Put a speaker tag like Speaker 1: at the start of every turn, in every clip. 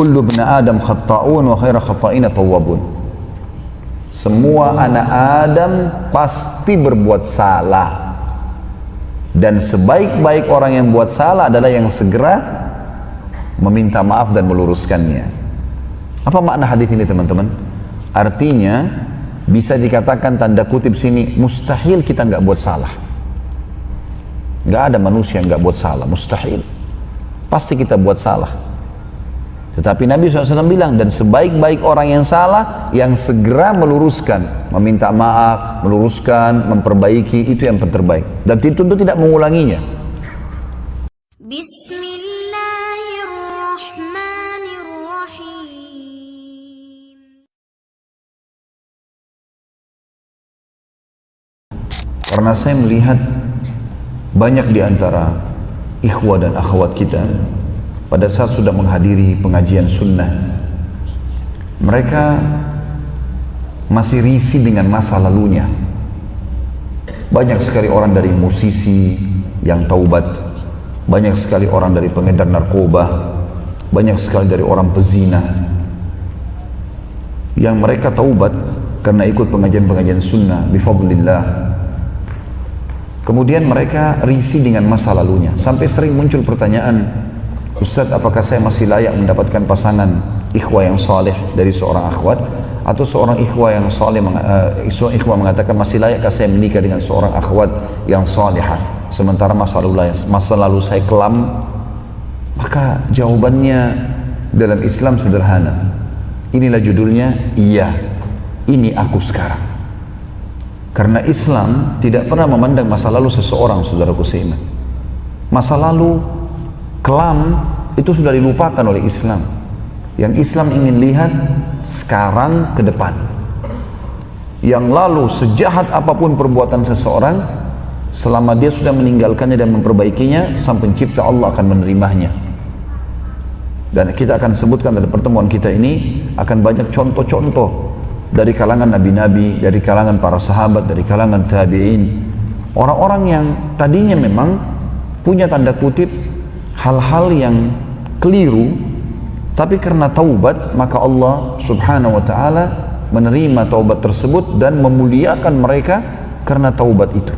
Speaker 1: kullu ibn Adam khatta'un wa khairu khatta'ina tawwabun. Semua anak Adam pasti berbuat salah, dan sebaik-baik orang yang buat salah adalah yang segera meminta maaf dan meluruskannya. Apa makna hadis ini teman-teman? Artinya bisa dikatakan tanda kutip sini, mustahil kita nggak buat salah. Nggak ada manusia yang nggak buat salah, mustahil. Pasti kita buat salah. Tetapi Nabi SAW bilang, dan sebaik-baik orang yang salah, yang segera meluruskan, meminta maaf, meluruskan, memperbaiki, itu yang terbaik. Dan tentu tidak mengulanginya.
Speaker 2: Bismillahirrahmanirrahim.
Speaker 1: Karena saya melihat banyak di antara ikhwah dan akhwat kita pada saat sudah menghadiri pengajian sunnah, mereka masih risih dengan masa lalunya. Banyak sekali orang dari musisi yang taubat, banyak sekali orang dari pengedar narkoba, banyak sekali dari orang pezina yang mereka taubat karena ikut pengajian-pengajian sunnah bifadlillah. Kemudian mereka risih dengan masa lalunya, sampai sering muncul pertanyaan, Ustaz, apakah saya masih layak mendapatkan pasangan ikhwah yang saleh dari seorang akhwat, atau seorang ikhwah yang saleh seorang ikhwah mengatakan masih layakkah saya menikah dengan seorang akhwat yang salihah sementara masa lalu saya kelam? Maka jawabannya dalam Islam sederhana. Inilah judulnya, iya, ini aku sekarang. Karena Islam tidak pernah memandang masa lalu seseorang, saudaraku seiman. Masa lalu kelam itu sudah dilupakan oleh Islam. Yang Islam ingin lihat sekarang ke depan. Yang lalu, sejahat apapun perbuatan seseorang, selama dia sudah meninggalkannya dan memperbaikinya, Sang Pencipta Allah akan menerimanya. Dan kita akan sebutkan dalam pertemuan kita ini akan banyak contoh-contoh dari kalangan nabi-nabi, dari kalangan para sahabat, dari kalangan tabi'in, orang-orang yang tadinya memang punya tanda kutip hal-hal yang keliru, tapi karena taubat maka Allah subhanahu wa ta'ala menerima taubat tersebut dan memuliakan mereka karena taubat itu.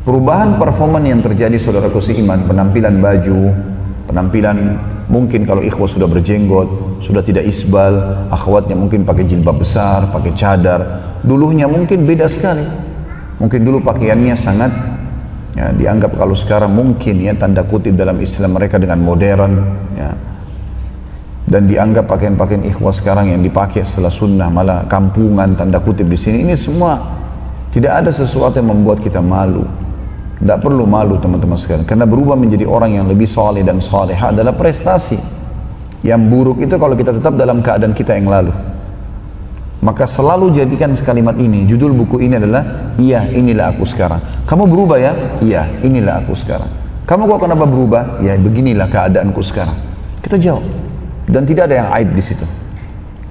Speaker 1: Perubahan performa yang terjadi, saudaraku seiman, penampilan baju, penampilan mungkin kalau ikhwah sudah berjenggot, sudah tidak isbal, akhwatnya mungkin pakai jilbab besar, pakai cadar. Dulunya mungkin beda sekali. Mungkin dulu pakaiannya sangat ya, dianggap kalau sekarang mungkin ya tanda kutip dalam Islam mereka dengan modern ya. Dan dianggap pakaian-pakaian ikhwah sekarang yang dipakai setelah sunnah malah kampungan tanda kutip di sini. Ini semua tidak ada sesuatu yang membuat kita malu. Tidak perlu malu teman-teman sekalian, karena berubah menjadi orang yang lebih saleh dan salehah adalah prestasi. Yang buruk itu kalau kita tetap dalam keadaan kita yang lalu. Maka selalu jadikan kalimat ini, judul buku ini adalah, iya inilah aku sekarang. Kamu berubah ya? Iya inilah aku sekarang. Kamu kok kenapa berubah? Ya beginilah keadaanku sekarang. Kita jawab. Dan tidak ada yang aib di situ.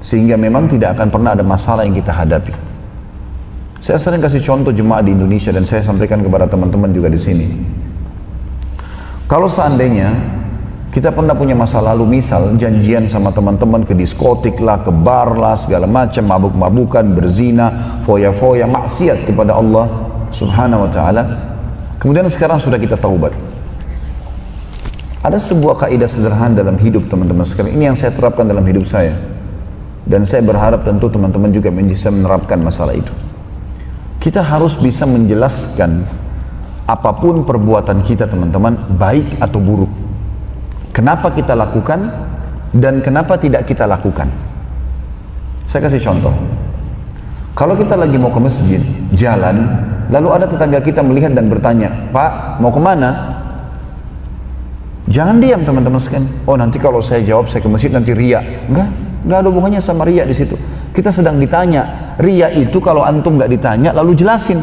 Speaker 1: Sehingga memang tidak akan pernah ada masalah yang kita hadapi. Saya sering kasih contoh jemaah di Indonesia dan saya sampaikan kepada teman-teman juga di sini. Kalau seandainya kita pernah punya masa lalu, misal janjian sama teman-teman ke diskotik lah, ke bar lah, segala macam, mabuk-mabukan, berzina, foya-foya, maksiat kepada Allah subhanahu wa ta'ala. Kemudian sekarang sudah kita taubat. Ada sebuah kaidah sederhana dalam hidup teman-teman sekalian. Ini yang saya terapkan dalam hidup saya. Dan saya berharap tentu teman-teman juga bisa menerapkan masalah itu. Kita harus bisa menjelaskan apapun perbuatan kita teman-teman, baik atau buruk. Kenapa kita lakukan dan kenapa tidak kita lakukan. Saya kasih contoh. Kalau kita lagi mau ke masjid, jalan, lalu ada tetangga kita melihat dan bertanya, Pak, mau kemana? Jangan diam teman-teman sekalian. Oh nanti kalau saya jawab saya ke masjid nanti riya. Enggak ada hubungannya sama riya di situ. Kita sedang ditanya. Riya itu kalau antum nggak ditanya lalu jelasin.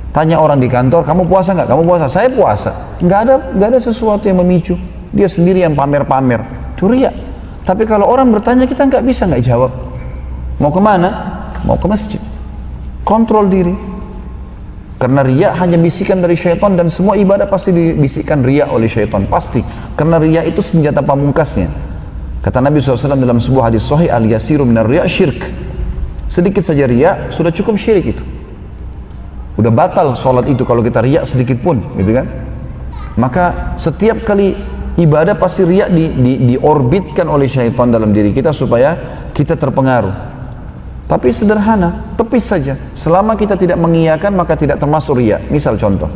Speaker 1: Tanya orang di kantor, kamu puasa nggak? Kamu puasa? Saya puasa. Nggak ada sesuatu yang memicu. Dia sendiri yang pamer-pamer. Itu riya. Tapi kalau orang bertanya kita nggak bisa nggak jawab. Mau kemana? Mau ke masjid. Kontrol diri. Karena riya hanya bisikan dari syaitan dan semua ibadah pasti dibisikkan riya oleh syaitan. Pasti. Karena riya itu senjata pamungkasnya. Kata Nabi SAW dalam sebuah hadis sahih, al-yasiru minar riya syirk. Sedikit saja riya, sudah cukup syirik itu. Udah batal sholat itu kalau kita riya sedikit pun, gitu kan. Maka setiap kali ibadah pasti riya diorbitkan oleh syaitan dalam diri kita supaya kita terpengaruh. Tapi sederhana, tepis saja. Selama kita tidak mengiyakan maka tidak termasuk riya. Misal contoh,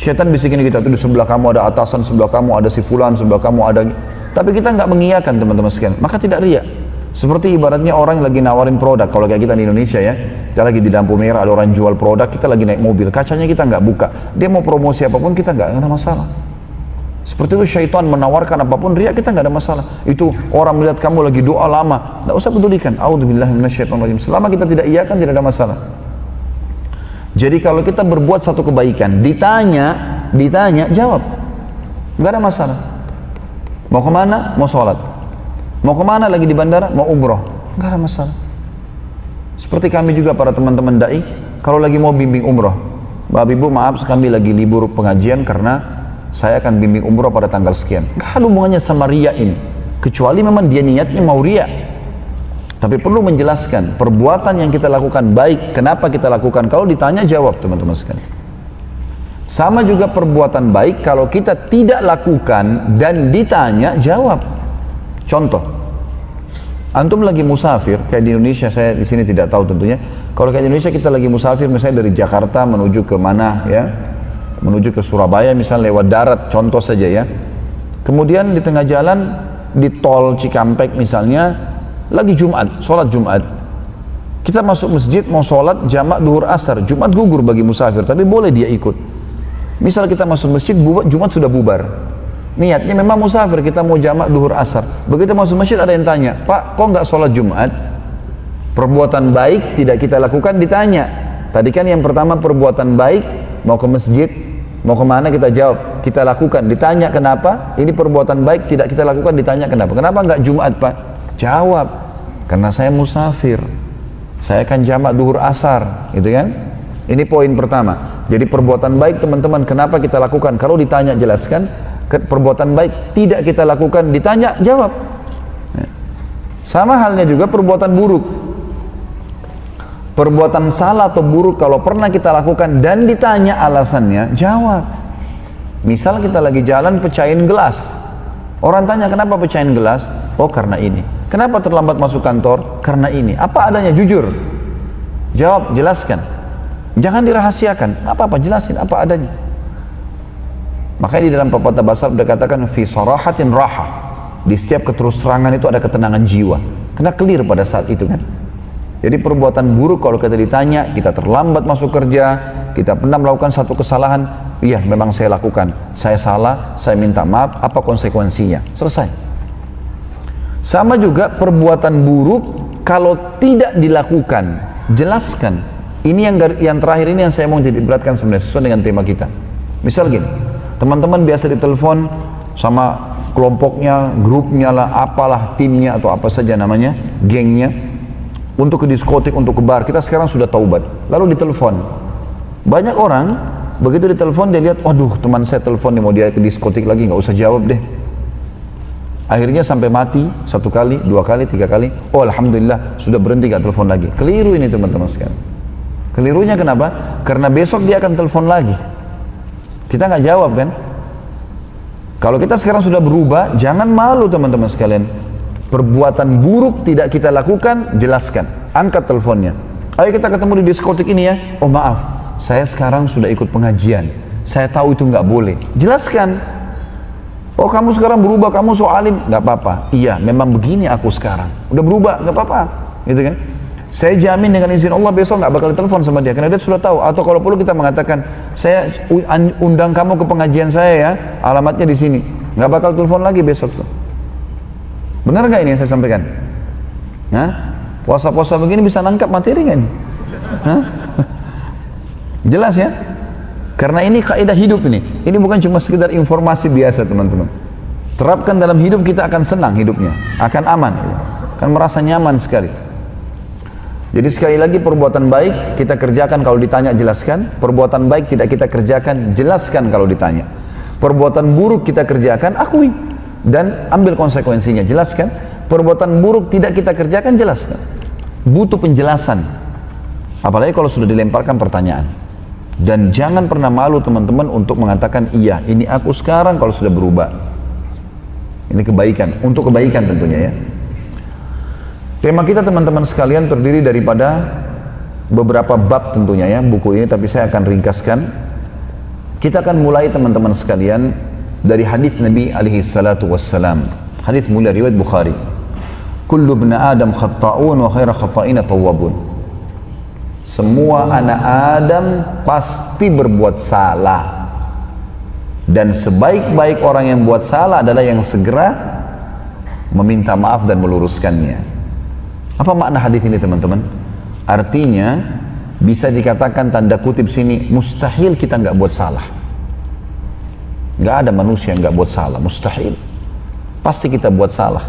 Speaker 1: syaitan bisikin kita tuh di sebelah kamu ada atasan, sebelah kamu ada si fulan, sebelah kamu ada, tapi kita nggak mengiyakan teman-teman sekalian, maka tidak riya. Seperti ibaratnya orang yang lagi nawarin produk, kalau kayak kita di Indonesia ya, kita lagi di lampu merah ada orang jual produk, kita lagi naik mobil, kacanya kita nggak buka, dia mau promosi apapun kita nggak ada masalah. Seperti itu syaitan menawarkan apapun, riya kita nggak ada masalah. Itu orang melihat kamu lagi doa lama, nggak usah pedulikan. A'udzubillahi minasyaitonirrajim. Selama kita tidak iyakan tidak ada masalah. Jadi kalau kita berbuat satu kebaikan, ditanya, jawab, nggak ada masalah. Mau kemana? Mau sholat. Mau kemana? Lagi di bandara? Mau umroh? Nggak ada masalah. Seperti kami juga para teman-teman dai, kalau lagi mau bimbing umroh, Bapak Ibu maaf kami lagi libur pengajian karena saya akan bimbing umroh pada tanggal sekian. Nggak ada hubungannya sama riya ini, kecuali memang dia niatnya mau riya. Tapi perlu menjelaskan perbuatan yang kita lakukan baik, kenapa kita lakukan. Kalau ditanya jawab teman-teman sekalian. Sama juga perbuatan baik kalau kita tidak lakukan dan ditanya jawab. Contoh, antum lagi musafir, kayak di Indonesia, saya di sini tidak tahu tentunya. Kalau kayak di Indonesia kita lagi musafir, misalnya dari Jakarta menuju ke mana ya, menuju ke Surabaya misalnya lewat darat, contoh saja ya. Kemudian di tengah jalan di tol Cikampek misalnya, lagi Jumat, sholat Jumat. Kita masuk masjid mau sholat jamak duhur asar, Jumat gugur bagi musafir, tapi boleh dia ikut. Misal kita masuk masjid, Jumat sudah bubar. Niatnya memang musafir, kita mau jamak duhur asar. Begitu masuk masjid ada yang tanya, Pak kok nggak sholat Jumat? Perbuatan baik tidak kita lakukan ditanya. Tadi kan yang pertama perbuatan baik, mau ke masjid, mau kemana kita jawab, kita lakukan. Ditanya kenapa? Ini perbuatan baik tidak kita lakukan, ditanya kenapa? Kenapa nggak Jumat Pak? Jawab, karena saya musafir. Saya akan jamak duhur asar, gitu kan? Ini poin pertama. Jadi perbuatan baik teman-teman kenapa kita lakukan? Kalau ditanya jelaskan. Perbuatan baik tidak kita lakukan, ditanya jawab. Sama halnya juga perbuatan buruk. Perbuatan salah atau buruk kalau pernah kita lakukan dan ditanya alasannya, jawab. Misal kita lagi jalan pecahin gelas, orang tanya kenapa pecahin gelas? Oh karena ini. Kenapa terlambat masuk kantor? Karena ini. Apa adanya, jujur. Jawab, jelaskan. Jangan dirahasiakan, apa-apa jelasin apa adanya. Makanya di dalam pepatah bahasa Arab dikatakan fi sarahatin raha. Di setiap keterus-terangan itu ada ketenangan jiwa. Karena clear pada saat itu kan. Jadi perbuatan buruk kalau kita ditanya, kita terlambat masuk kerja, kita pernah melakukan satu kesalahan, iya memang saya lakukan, saya salah, saya minta maaf, apa konsekuensinya? Selesai. Sama juga perbuatan buruk kalau tidak dilakukan, jelaskan. Ini yang terakhir ini yang saya mau jadi beratkan sebenarnya sesuai dengan tema kita. Misal gini, teman-teman biasa ditelepon sama kelompoknya, grupnya lah, apalah timnya atau apa saja namanya, gengnya, untuk ke diskotik, untuk ke bar. Kita sekarang sudah taubat, lalu ditelepon. Banyak orang begitu ditelepon dia lihat, waduh teman saya telepon nih mau dia ke diskotik lagi, nggak usah jawab deh. Akhirnya sampai mati, 1 kali, 2 kali, 3 kali. Oh alhamdulillah sudah berhenti, nggak telepon lagi. Keliru ini teman-teman sekalian. Kelirunya kenapa? Karena besok dia akan telepon lagi. Kita nggak jawab kan? Kalau kita sekarang sudah berubah, jangan malu teman-teman sekalian. Perbuatan buruk tidak kita lakukan, jelaskan. Angkat teleponnya. Ayo kita ketemu di diskotik ini ya. Oh maaf, saya sekarang sudah ikut pengajian. Saya tahu itu nggak boleh. Jelaskan. Oh kamu sekarang berubah, kamu so alim. Nggak apa-apa. Iya, memang begini aku sekarang. Udah berubah, nggak apa-apa. Gitu kan? Saya jamin dengan izin Allah besok nggak bakal telepon sama dia karena dia sudah tahu. Atau kalau perlu kita mengatakan, saya undang kamu ke pengajian saya ya, alamatnya di sini. Nggak bakal telepon lagi besok tuh. Benar nggak ini yang saya sampaikan? Hah? Puasa-puasa begini bisa nangkap materi nggak ini? Hah? Jelas ya? Karena ini kaidah hidup ini. Ini bukan cuma sekedar informasi biasa teman-teman. Terapkan dalam hidup, kita akan senang hidupnya, akan aman, akan merasa nyaman sekali. Jadi sekali lagi perbuatan baik kita kerjakan kalau ditanya jelaskan. Perbuatan baik tidak kita kerjakan, jelaskan kalau ditanya. Perbuatan buruk kita kerjakan, akui. dan ambil konsekuensinya. Jelaskan. Perbuatan buruk tidak kita kerjakan, jelaskan. Butuh penjelasan. Apalagi kalau sudah dilemparkan pertanyaan. Dan jangan pernah malu teman-teman untuk mengatakan, iya ini aku sekarang kalau sudah berubah. Ini kebaikan, untuk kebaikan tentunya ya. Tema kita teman-teman sekalian terdiri daripada beberapa bab tentunya ya buku ini, tapi saya akan ringkaskan. Kita akan mulai teman-teman sekalian dari hadis Nabi alaihi salatu wassalam. Hadis mulia riwayat Bukhari. Kullu ibn Adam khatta'un wa khairu khatta'ina tawwabun. Semua anak Adam pasti berbuat salah. Dan sebaik-baik orang yang buat salah adalah yang segera meminta maaf dan meluruskannya. Apa makna hadis ini teman-teman? Artinya bisa dikatakan tanda kutip sini, mustahil kita nggak buat salah. Nggak ada manusia yang nggak buat salah, mustahil. Pasti kita buat salah.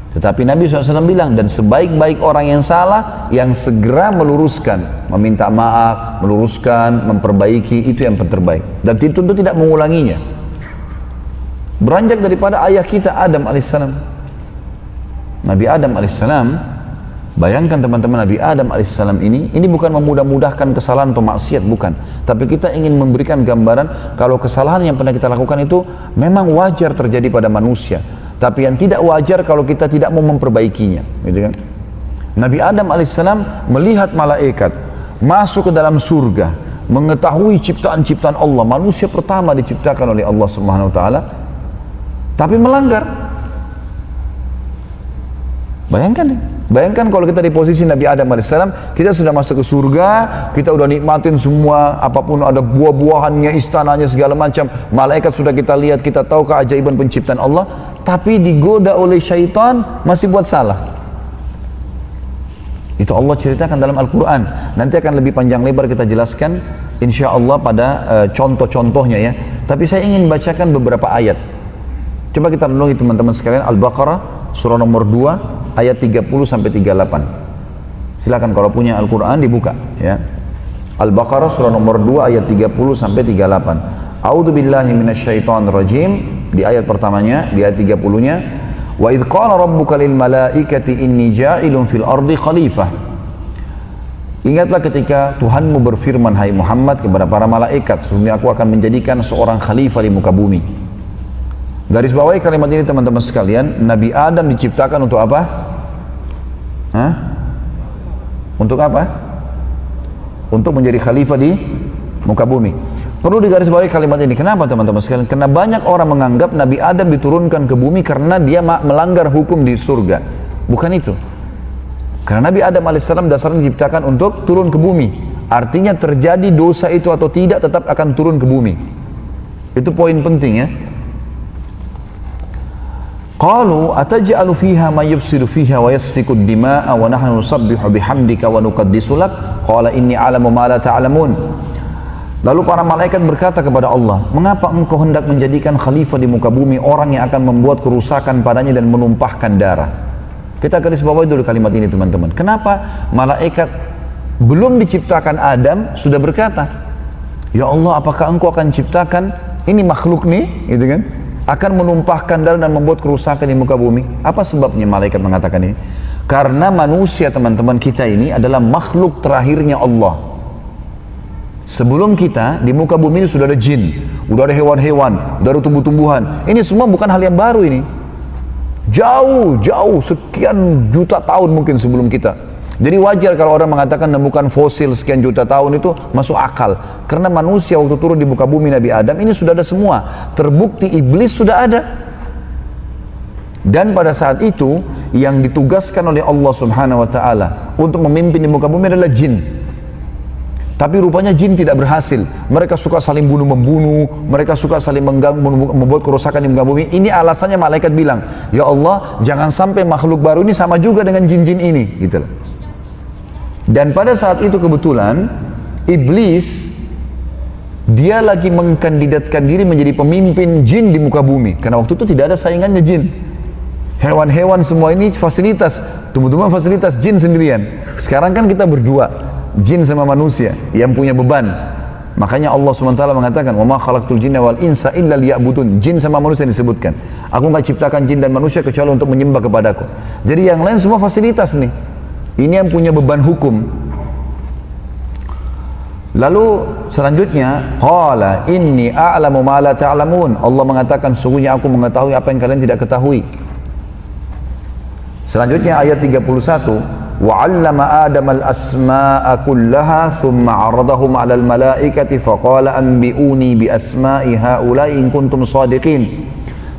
Speaker 1: Tetapi Nabi SAW bilang, dan sebaik-baik orang yang salah, yang segera meluruskan, meminta maaf, meluruskan, memperbaiki, itu yang terbaik. Dan tentu tidak mengulanginya. Beranjak daripada ayah kita Adam alaihissalam. Nabi Adam alaihissalam, bayangkan teman-teman, Nabi Adam alaihissalam ini bukan memudah-mudahkan kesalahan atau maksiat, bukan. Tapi kita ingin memberikan gambaran kalau kesalahan yang pernah kita lakukan itu memang wajar terjadi pada manusia. Tapi yang tidak wajar kalau kita tidak mau memperbaikinya, gitu kan? Nabi Adam alaihissalam melihat malaikat masuk ke dalam surga, mengetahui ciptaan-ciptaan Allah, manusia pertama diciptakan oleh Allah Subhanahu wa taala, tapi melanggar. Bayangkan kalau kita di posisi Nabi Adam AS, kita sudah masuk ke surga, kita udah nikmatin semua, apapun ada buah-buahannya, istananya, segala macam. Malaikat sudah kita lihat, kita tahu keajaiban penciptaan Allah, tapi digoda oleh syaitan, masih buat salah. Itu Allah ceritakan dalam Al-Quran. Nanti akan lebih panjang lebar kita jelaskan, insya Allah pada contoh-contohnya ya. Tapi saya ingin bacakan beberapa ayat. Coba kita renungi teman-teman sekalian, Al-Baqarah, surah nomor 2, ayat 30 sampai 38. Silakan kalau punya Al-Quran dibuka ya. Al-Baqarah surah nomor 2 ayat 30 sampai 38. A'udzu billahi minasyaitonir rajim, di ayat pertamanya, di ayat 30-nya, wa idz qala rabbuka lil malaikati inni ja'ilun fil ardi khalifah. Ingatlah ketika Tuhanmu berfirman, hai Muhammad, kepada para malaikat, sesungguhnya aku akan menjadikan seorang khalifah di muka bumi. Garis bawahi kalimat ini teman-teman sekalian, Nabi Adam diciptakan untuk apa? Untuk apa? Untuk menjadi khalifah di muka bumi. Perlu digarisbawahi kalimat ini. Kenapa teman-teman sekalian? Karena banyak orang menganggap Nabi Adam diturunkan ke bumi karena dia melanggar hukum di surga. Bukan itu. Karena Nabi Adam alaihissalam dasarnya diciptakan untuk turun ke bumi. Artinya terjadi dosa itu atau tidak tetap akan turun ke bumi. Itu poin penting ya. Qalu ataj'alu fiha may yufsidu fiha wa yasfiku ad-dima'a wa nahnu nusabbihu bihamdika wa nuqaddisu lak qala inni a'lamu ma la ta'lamun. Lalu para malaikat berkata kepada Allah, mengapa engkau hendak menjadikan khalifah di muka bumi orang yang akan membuat kerusakan padanya dan menumpahkan darah? Kita garis bawahi dulu kalimat ini teman-teman. Kenapa malaikat belum diciptakan Adam sudah berkata, ya Allah, apakah engkau akan ciptakan ini makhluk nih, gitu kan? Akan menumpahkan darah dan membuat kerusakan di muka bumi. Apa sebabnya malaikat mengatakan ini? Karena manusia teman-teman kita ini adalah makhluk terakhirnya Allah. Sebelum kita di muka bumi ini sudah ada jin, sudah ada hewan-hewan, sudah ada tumbuh-tumbuhan. Ini semua bukan hal yang baru ini. Jauh sekian juta tahun mungkin sebelum kita. Jadi wajar kalau orang mengatakan menemukan fosil sekian juta tahun itu masuk akal. Karena manusia waktu turun di muka bumi Nabi Adam ini sudah ada semua. Terbukti iblis sudah ada. Dan pada saat itu yang ditugaskan oleh Allah Subhanahu wa taala untuk memimpin di muka bumi adalah jin. Tapi rupanya jin tidak berhasil. Mereka suka saling bunuh-membunuh, mereka suka saling mengganggu, membuat kerusakan di muka bumi. Ini alasannya malaikat bilang, ya Allah, jangan sampai makhluk baru ini sama juga dengan jin-jin ini, gitu loh. Dan pada saat itu kebetulan iblis dia lagi mengkandidatkan diri menjadi pemimpin jin di muka bumi. Karena waktu itu tidak ada saingannya jin. Hewan-hewan semua ini fasilitas, tumbuh-tumbuhan fasilitas, jin sendirian. Sekarang kan kita berdua, jin sama manusia yang punya beban. Makanya Allah SWT mengatakan, "Wa ma khalaqtul jinna wal insa illa liya'budun." Jin sama manusia disebutkan. Aku nggak ciptakan jin dan manusia kecuali untuk menyembah kepadaku. Jadi yang lain semua fasilitas nih. Ini yang punya beban hukum. Lalu selanjutnya, qala inni a'lamu ma la ta'lamun. Allah mengatakan, sungguhnya aku mengetahui apa yang kalian tidak ketahui. Selanjutnya ayat 31, wa 'allama Adam al-asma'a kullaha thumma 'aradahum 'alal malaikati faqala anbi'uni bi asma'i haula'i in kuntum shadiqin.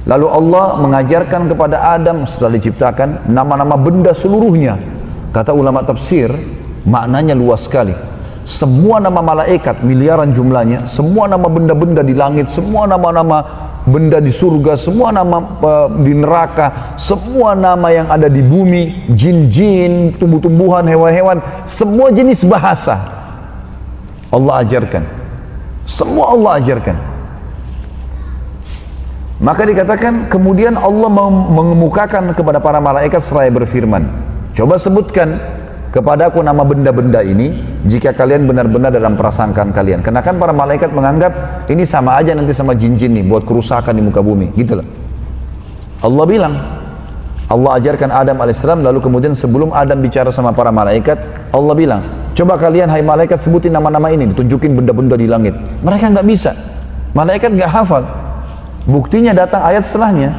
Speaker 1: Lalu Allah mengajarkan kepada Adam setelah diciptakan nama-nama benda seluruhnya. Kata ulama tafsir, maknanya luas sekali. Semua nama malaikat, miliaran jumlahnya, semua nama benda-benda di langit, semua nama-nama benda di surga, semua nama di neraka, semua nama yang ada di bumi, jin-jin, tumbuh-tumbuhan, hewan-hewan, semua jenis bahasa Allah ajarkan. Semua Allah ajarkan. Maka dikatakan kemudian Allah mengemukakan kepada para malaikat seraya berfirman, coba sebutkan kepada aku nama benda-benda ini jika kalian benar-benar dalam prasangkaan kalian. Karena kan para malaikat menganggap ini sama aja nanti sama jin-jin nih, buat kerusakan di muka bumi, gitu loh. Allah bilang, Allah ajarkan Adam alaihissalam, lalu kemudian sebelum Adam bicara sama para malaikat, Allah bilang, coba kalian hai malaikat sebutin nama-nama ini, ditunjukin benda-benda di langit. Mereka nggak bisa, malaikat nggak hafal. Buktinya datang ayat setelahnya,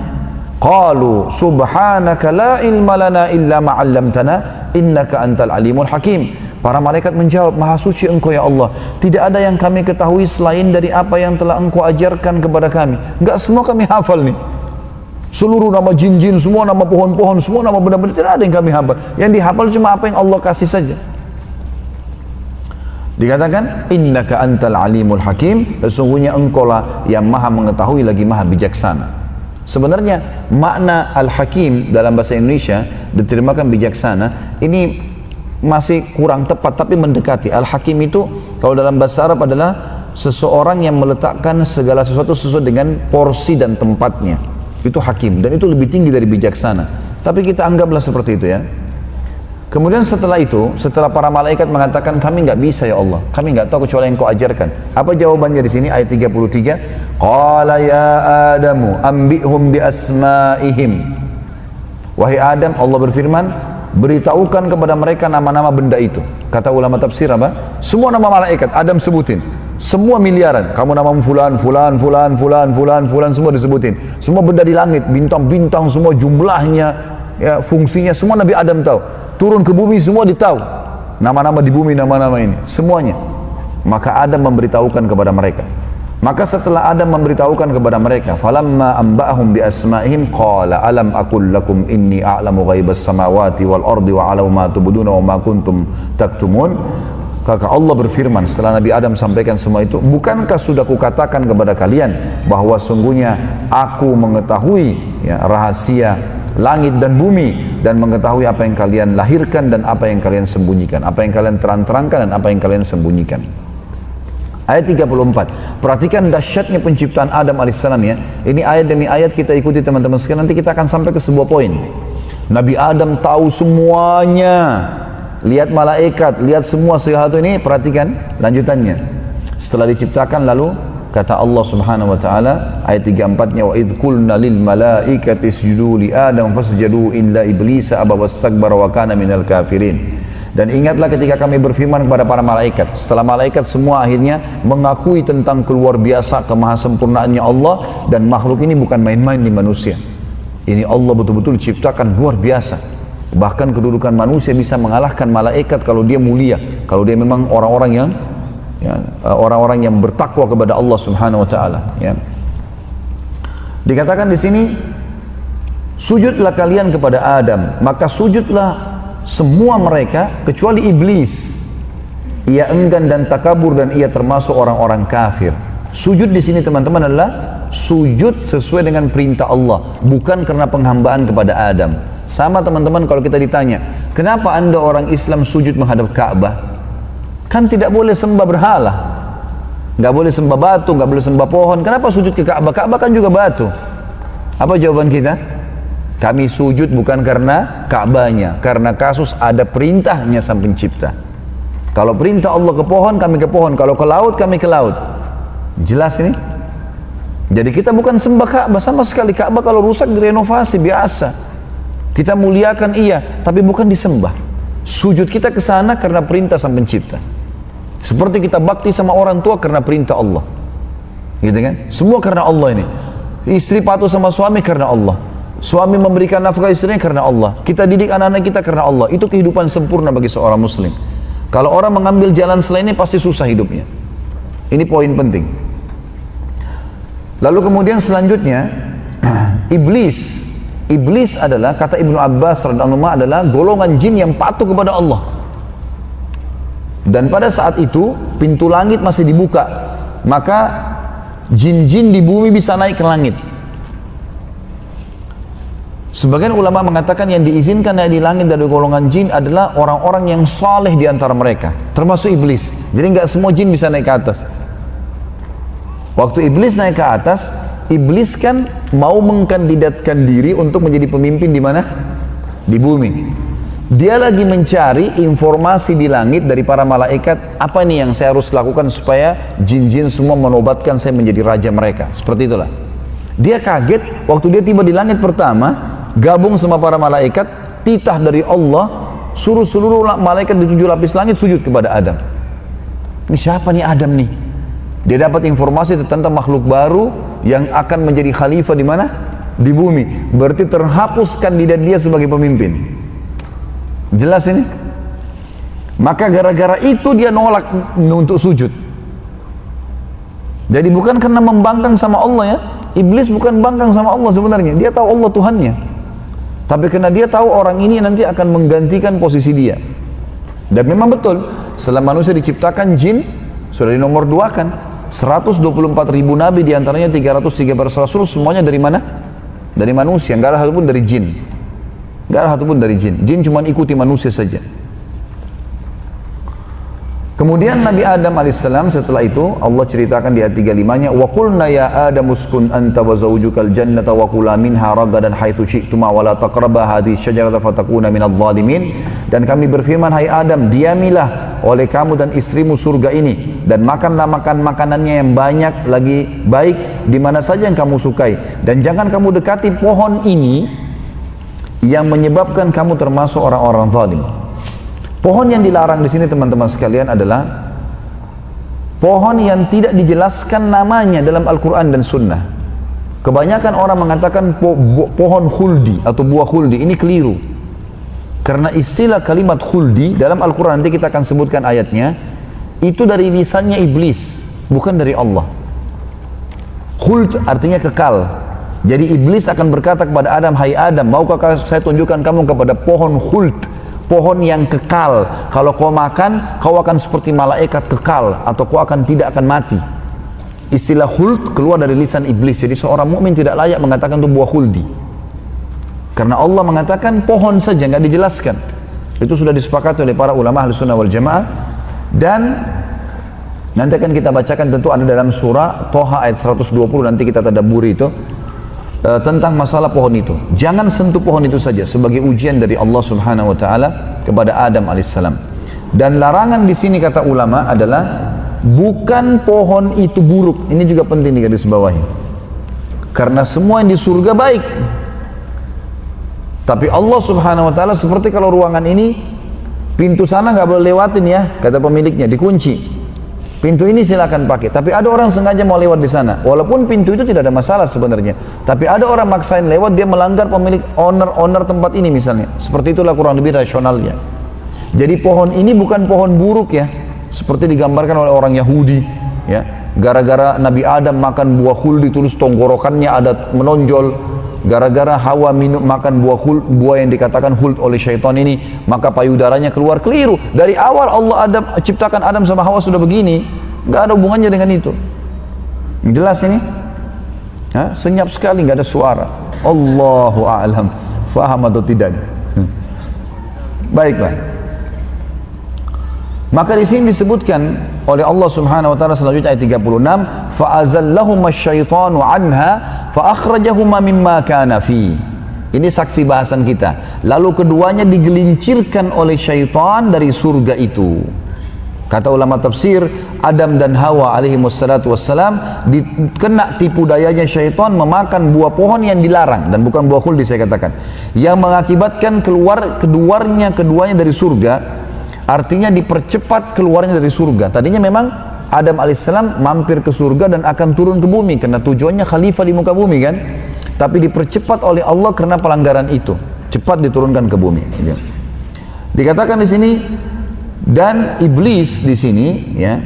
Speaker 1: qalu subhanaka la ilma lana illa ma 'allamtana innaka antal alimul hakim. Para malaikat menjawab, maha suci engkau ya Allah, tidak ada yang kami ketahui selain dari apa yang telah engkau ajarkan kepada kami. Enggak semua kami hafal nih, seluruh nama jin-jin, semua nama pohon-pohon, semua nama benda-benda, tidak ada yang kami hafal. Yang dihafal cuma apa yang Allah kasih saja. Dikatakan innaka antal alimul hakim, sesungguhnya engkau lah yang maha mengetahui lagi maha bijaksana. Sebenarnya makna al-hakim dalam bahasa Indonesia diterjemahkan bijaksana ini masih kurang tepat, tapi mendekati. Al-hakim itu kalau dalam bahasa Arab adalah seseorang yang meletakkan segala sesuatu sesuai dengan porsi dan tempatnya. Itu hakim, dan itu lebih tinggi dari bijaksana. Tapi kita anggaplah seperti itu ya. Kemudian setelah itu, setelah para malaikat mengatakan kami nggak bisa ya Allah, kami nggak tahu kecuali yang kau ajarkan. Apa jawabannya di sini ayat 33? Qala ya Adamu ambihum bi asma'ihim. Wahai Adam, Allah berfirman, beritahukan kepada mereka nama-nama benda itu. Kata ulama tafsir apa? Semua nama malaikat Adam sebutin. Semua miliaran, kamu namamu fulan, fulan, fulan, fulan, fulan, fulan, semua disebutin. Semua benda di langit, bintang-bintang, semua jumlahnya, ya, fungsinya, semua Nabi Adam tahu. Turun ke bumi semua ditahu. Nama-nama di bumi, nama-nama ini, semuanya. Maka Adam memberitahukan kepada mereka. Maka setelah Adam memberitahukan kepada mereka, falamma amba'ahum bi asma'ihim qala alam aqul lakum inni a'lamu ghaibas samawati wal ardi wa a'lamu ma tubduna wa ma kuntum taktumun. Kata Allah berfirman setelah Nabi Adam sampaikan semua itu, bukankah sudah kukatakan kepada kalian bahwa sungguhnya aku mengetahui ya, rahasia langit dan bumi, dan mengetahui apa yang kalian lahirkan dan apa yang kalian sembunyikan, apa yang kalian terang-terangkan dan apa yang kalian sembunyikan. Ayat 34, perhatikan dahsyatnya penciptaan Adam alaihissalam ya. Ini ayat demi ayat kita ikuti teman-teman sekalian, nanti kita akan sampai ke sebuah poin. Nabi Adam tahu semuanya, lihat malaikat, lihat semua sesuatu ini, perhatikan lanjutannya. Setelah diciptakan lalu kata Allah subhanahu wa ta'ala ayat 34-nya, wa idh qulna lil malaikati isjudu li Adam fasjadu illa iblisa aba wastakbara wa kana minal kafirin. Dan ingatlah ketika kami berfirman kepada para malaikat, setelah malaikat semua akhirnya mengakui tentang keluar biasa kemahasempurnaannya Allah, dan makhluk ini bukan main-main di manusia. Ini Allah betul-betul ciptakan luar biasa. Bahkan kedudukan manusia bisa mengalahkan malaikat kalau dia mulia, kalau dia memang orang-orang yang ya, orang-orang yang bertakwa kepada Allah Subhanahu wa taala ya. Dikatakan di sini, sujudlah kalian kepada Adam, maka sujudlah semua mereka kecuali iblis. Ia enggan dan takabur dan ia termasuk orang-orang kafir. Sujud di sini teman-teman adalah sujud sesuai dengan perintah Allah, bukan karena penghambaan kepada Adam. Sama teman-teman kalau kita ditanya, kenapa anda orang Islam sujud menghadap Ka'bah? Kan tidak boleh sembah berhala, nggak boleh sembah batu, nggak boleh sembah pohon. Kenapa sujud ke Ka'bah? Ka'bah kan juga batu. Apa jawaban kita? Kami sujud bukan karena Ka'bahnya, karena kasus ada perintahnya sang pencipta. Kalau perintah Allah ke pohon, kami ke pohon. Kalau ke laut, kami ke laut. Jelas ini? Jadi kita bukan sembah Ka'bah sama sekali. Ka'bah kalau rusak direnovasi biasa. Kita muliakan iya, tapi bukan disembah. Sujud kita ke sana karena perintah Sang Pencipta. Seperti kita bakti sama orang tua karena perintah Allah. Gitu kan? Semua karena Allah ini. Istri patuh sama suami karena Allah. Suami memberikan nafkah istrinya karena Allah. Kita didik anak-anak kita karena Allah. Itu kehidupan sempurna bagi seorang muslim. Kalau orang mengambil jalan selain ini pasti susah hidupnya. Ini poin penting. Lalu kemudian selanjutnya iblis. Iblis adalah, kata Ibnu Abbas radhiyallahu anhu, adalah golongan jin yang patuh kepada Allah. Dan pada saat itu pintu langit masih dibuka, maka jin-jin di bumi bisa naik ke langit. Sebagian ulama mengatakan yang diizinkan naik di langit dari golongan jin adalah orang-orang yang saleh di antara mereka, termasuk iblis. Jadi nggak semua jin bisa naik ke atas. Waktu iblis naik ke atas, iblis kan mau mengkandidatkan diri untuk menjadi pemimpin di mana? Di bumi. Dia lagi mencari informasi di langit dari para malaikat, apa nih yang saya harus lakukan supaya jin-jin semua menobatkan saya menjadi raja mereka. Seperti itulah. Dia kaget waktu dia tiba di langit pertama, gabung sama para malaikat, titah dari Allah, suruh seluruh malaikat di 7 lapis langit sujud kepada Adam. Ini siapa nih Adam nih? Dia dapat informasi tentang makhluk baru yang akan menjadi khalifah di mana? Di bumi. Berarti terhapus kandidat dia sebagai pemimpin. Jelas ini? Maka gara-gara itu dia nolak untuk sujud. Jadi bukan karena membangkang sama Allah ya. Iblis bukan bangkang sama Allah sebenarnya. Dia tahu Allah Tuhannya. Tapi karena dia tahu orang ini nanti akan menggantikan posisi dia. Dan memang betul, setelah manusia diciptakan, jin sudah di nomor 2 kan. 124.000 nabi, diantaranya 313 rasul, semuanya dari mana? Dari manusia, nggak ada satupun dari jin. Nggak ada satupun dari jin. Jin cuma ikuti manusia saja. Kemudian Nabi Adam alaihissalam setelah itu Allah ceritakan di ayat 35-nya, wa qulna ya Adam uskun anta wa zawjukal jannata wa kula minha ragadan haitsu syi'tuma wa la taqraba hadhihi syajarata fatakuna minadh dhalimin. Dan kami berfirman, hai Adam, diamilah oleh kamu dan istrimu surga ini dan makanlah makanannya yang banyak lagi baik di mana saja yang kamu sukai, dan jangan kamu dekati pohon ini yang menyebabkan kamu termasuk orang-orang zalim. Pohon yang dilarang di sini teman-teman sekalian adalah pohon yang tidak dijelaskan namanya dalam Al-Quran dan Sunnah. Kebanyakan orang mengatakan pohon khuldi atau buah khuldi. Ini keliru. Karena istilah kalimat khuldi dalam Al-Quran, nanti kita akan sebutkan ayatnya, itu dari lisannya iblis, bukan dari Allah. Khuld artinya kekal. Jadi iblis akan berkata kepada Adam, hai Adam, maukah saya tunjukkan kamu kepada pohon khuld, pohon yang kekal. Kalau kau makan, kau akan seperti malaikat kekal, atau kau tidak akan mati. Istilah khuld keluar dari lisan iblis. Jadi seorang mukmin tidak layak mengatakan itu buah khuldi. Karena Allah mengatakan pohon saja, nggak dijelaskan. Itu sudah disepakati oleh para ulama Ahlus Sunnah wal Jamaah. Dan nanti akan kita bacakan, tentu ada dalam surah Toha ayat 120, nanti kita tadabburi itu. Tentang masalah pohon itu. Jangan sentuh pohon itu saja, sebagai ujian dari Allah Subhanahu wa taala kepada Adam alaihissalam. Dan larangan di sini kata ulama adalah bukan pohon itu buruk. Ini juga penting digarisbawahi. Karena semua yang di surga baik. Tapi Allah Subhanahu wa taala, seperti kalau ruangan ini pintu sana nggak boleh lewatin ya, kata pemiliknya, dikunci. Pintu ini silakan pakai, tapi ada orang sengaja mau lewat di sana. Walaupun pintu itu tidak ada masalah sebenarnya, tapi ada orang maksain lewat, dia melanggar pemilik owner tempat ini misalnya. Seperti itulah kurang lebih rasionalnya. Jadi pohon ini bukan pohon buruk ya, seperti digambarkan oleh orang Yahudi ya. Gara-gara Nabi Adam makan buah khuldi, terus tenggorokannya ada menonjol. Gara-gara Hawa makan buah yang dikatakan khuld oleh syaitan ini, maka payudaranya keluar. Keliru. Dari awal Allah ciptakan Adam sama Hawa sudah begini, nggak ada hubungannya dengan itu. Jelas ini? Senyap sekali, nggak ada suara. Allahu a'lam. Faham atau tidak? Baiklah. Maka di sini disebutkan oleh Allah Subhanahu wa taala selanjutnya ayat 36, fa'azallahuma asyaitanu anha fa'akhrajahuma mimma kana fi. Ini saksi bahasan kita. Lalu keduanya digelincirkan oleh syaitan dari surga itu. Kata ulama tafsir, Adam dan Hawa alaihi wassalatu wassalam kena tipu dayanya syaitan memakan buah pohon yang dilarang, dan bukan buah khuldi saya katakan, yang mengakibatkan keduanya dari surga. Artinya dipercepat keluarnya dari surga. Tadinya memang Adam alaihissalam mampir ke surga dan akan turun ke bumi karena tujuannya khalifah di muka bumi kan, tapi dipercepat oleh Allah karena pelanggaran itu, cepat diturunkan ke bumi. Dikatakan di sini, dan iblis di sini ya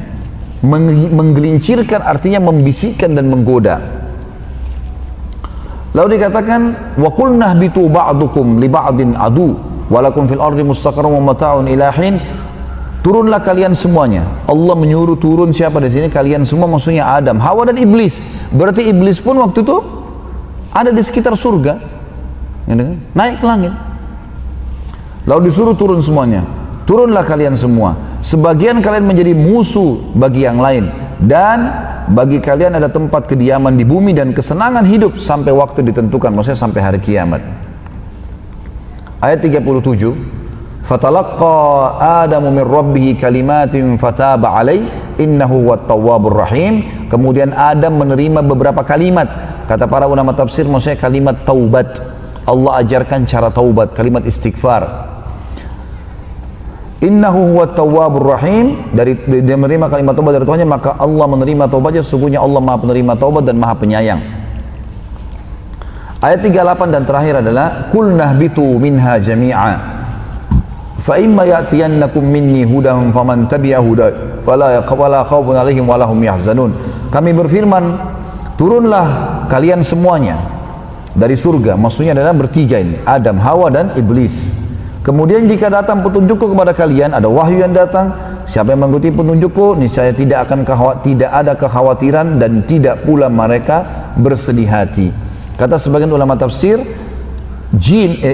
Speaker 1: menggelincirkan, artinya membisikkan dan menggoda. Lalu dikatakan wa qulna ihbitu ba'dukum li ba'din adu walakum fil ardi mustaqarrun wa mata'un ila hin. Turunlah kalian semuanya. Allah menyuruh turun siapa di sini? Kalian semua, maksudnya Adam, Hawa dan iblis. Berarti iblis pun waktu itu ada di sekitar surga, naik ke langit. Lalu disuruh turun semuanya. Turunlah kalian semua. Sebagian kalian menjadi musuh bagi yang lain, dan bagi kalian ada tempat kediaman di bumi dan kesenangan hidup sampai waktu ditentukan, maksudnya sampai hari kiamat. Ayat 37, fatalaqqa Adamu min rabbih kalimatin fataba alaih innahu huwat tawwabur rahim. Kemudian Adam menerima beberapa kalimat. Kata para ulama tafsir, maksudnya kalimat taubat. Allah ajarkan cara taubat, kalimat istighfar. Innahu huwat tawwabur rahim, dari dia menerima kalimat taubat dari Tuhannya, maka Allah menerima taubatnya. Sesungguhnya Allah Maha penerima taubat dan Maha penyayang. Ayat 38 dan terakhir adalah qul nahbitu minha jami'a fa imma ya'tiyannakum minni hudan faman tabi'a hudaya fala khaufun 'alaihim wa lahum yahzanun. Kami berfirman, turunlah kalian semuanya dari surga, maksudnya adalah bertiga ini, Adam, Hawa dan iblis. Kemudian jika datang petunjukku kepada kalian, ada wahyu yang datang, siapa yang mengikuti petunjukku, niscaya tidak ada kekhawatiran dan tidak pula mereka bersedih hati. Kata sebagian ulama tafsir,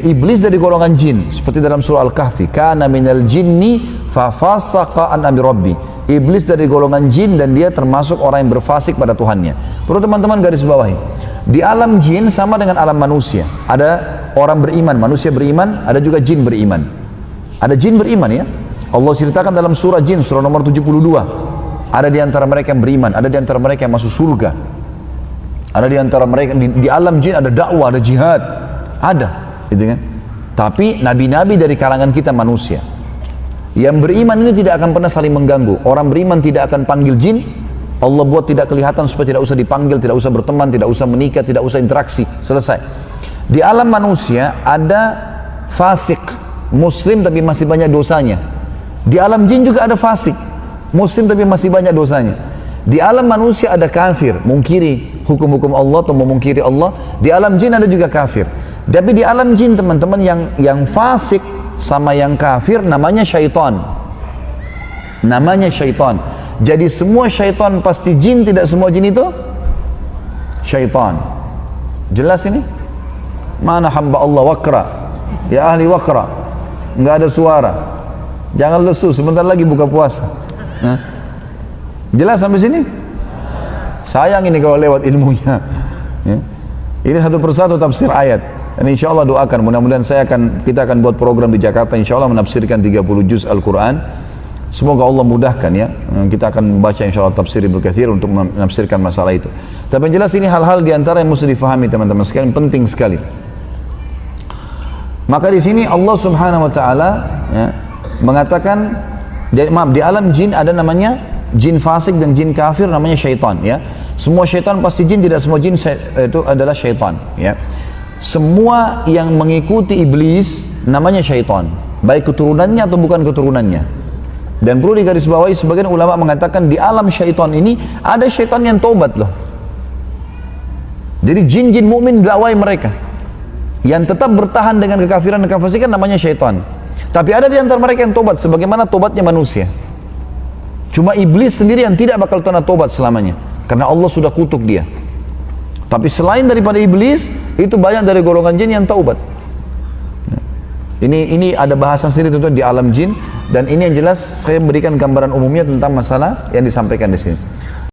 Speaker 1: iblis dari golongan jin, seperti dalam surah Al-Kahfi, kana minal jinni fa fasaqa an amri rabbi. Iblis dari golongan jin dan dia termasuk orang yang berfasik pada Tuhannya. Perlu teman-teman garis bawahi, di alam jin sama dengan alam manusia. Ada orang beriman, manusia beriman, ada juga jin beriman. Ada jin beriman ya. Allah ceritakan dalam surah jin, surah nomor 72. Ada di antara mereka yang beriman, ada di antara mereka yang masuk surga. Ada di antara mereka, di alam jin ada dakwah, ada jihad. Ada, gitu kan. Tapi nabi-nabi dari kalangan kita manusia. Yang beriman ini tidak akan pernah saling mengganggu. Orang beriman tidak akan panggil jin. Allah buat tidak kelihatan supaya tidak usah dipanggil, tidak usah berteman, tidak usah menikah, tidak usah interaksi. Selesai. Di alam manusia ada fasik, muslim tapi masih banyak dosanya. Di alam jin juga ada fasik, muslim tapi masih banyak dosanya. Di alam manusia ada kafir, mungkiri hukum-hukum Allah atau memungkiri Allah. Di alam jin ada juga kafir. Tapi di alam jin teman-teman, yang fasik sama yang kafir namanya syaitan. Namanya syaitan. Jadi semua syaitan pasti jin, tidak semua jin itu syaitan. Jelas ini? Mana hamba Allah wakra, ya ahli wakra, nggak ada suara, jangan lesu, sebentar lagi buka puasa. Jelas sampai sini? Sayang ini kalau lewat ilmunya ya. Ini satu persatu tafsir ayat, dan insya Allah doakan, mudah-mudahan kita akan buat program di Jakarta, insya Allah menafsirkan 30 juz Al-Quran. Semoga Allah mudahkan ya, kita akan membaca insya Allah tafsir Ibnu Katsir untuk menafsirkan masalah itu. Tapi yang jelas ini hal-hal diantara yang mesti difahami teman-teman sekalian, penting sekali. Maka di sini Allah Subhanahu wa taala ya, mengatakan, di alam jin ada namanya jin fasik dan jin kafir, namanya syaitan ya. Semua syaitan pasti jin, tidak semua jin itu adalah syaitan ya. Semua yang mengikuti iblis namanya syaitan, baik keturunannya atau bukan keturunannya. Dan perlu digarisbawahi, sebagian ulama mengatakan di alam syaitan ini ada syaitan yang taubat loh. Jadi jin-jin mukmin dakwai mereka. Yang tetap bertahan dengan kekafiran dan kefasikan namanya syaitan. Tapi ada di antara mereka yang tobat, sebagaimana tobatnya manusia. Cuma iblis sendiri yang tidak bakal pernah tobat selamanya, karena Allah sudah kutuk dia. Tapi selain daripada iblis, itu banyak dari golongan jin yang taubat. Ini ada bahasan sendiri tentu di alam jin, dan ini yang jelas saya berikan gambaran umumnya tentang masalah yang disampaikan di sini.